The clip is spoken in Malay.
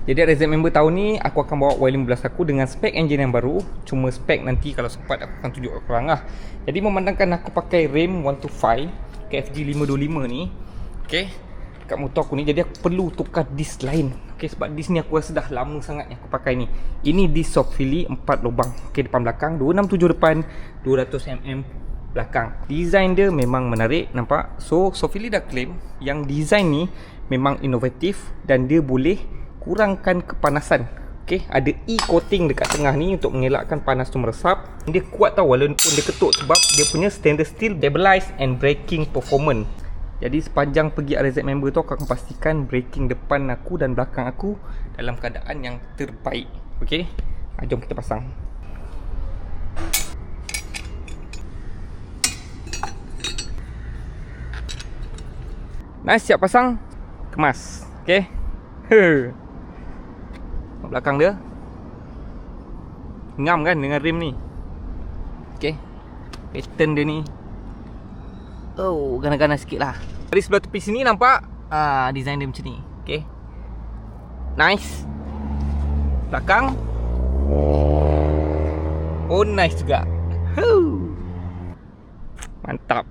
Jadi RZ member tahun ni aku akan bawa Y15 aku dengan spek enjin yang baru. Cuma spek nanti kalau sempat aku akan tunjuk korang lah. Jadi memandangkan aku pakai RAM 125 KFG 525 ni, okay, kat motor aku ni, jadi aku perlu tukar disk lain. Okay, sebab disk ni aku rasa dah lama sangat yang aku pakai ni. Ini disk Softfilly 4 lubang, okay, depan belakang 267 depan, 200mm belakang. Design dia memang menarik, nampak. So Softfilly dah claim yang design ni memang inovatif dan dia boleh kurangkan kepanasan. Okay, ada e-coating dekat tengah ni untuk mengelakkan panas tu meresap. Dia kuat tau walaupun dia ketuk, sebab dia punya stainless steel stabilize and braking performance. Jadi sepanjang pergi RZ member tu, aku akan pastikan braking depan aku dan belakang aku dalam keadaan yang terbaik. Okay, jom kita pasang. Nice, siap pasang. Kemas. Okay. Belakang dia ngam kan dengan rim ni. Okay, pattern dia ni ganas-ganas sikit lah. Dari sebelah tepi sini nampak design dia macam ni. Okay, nice. Belakang nice juga. Mantap.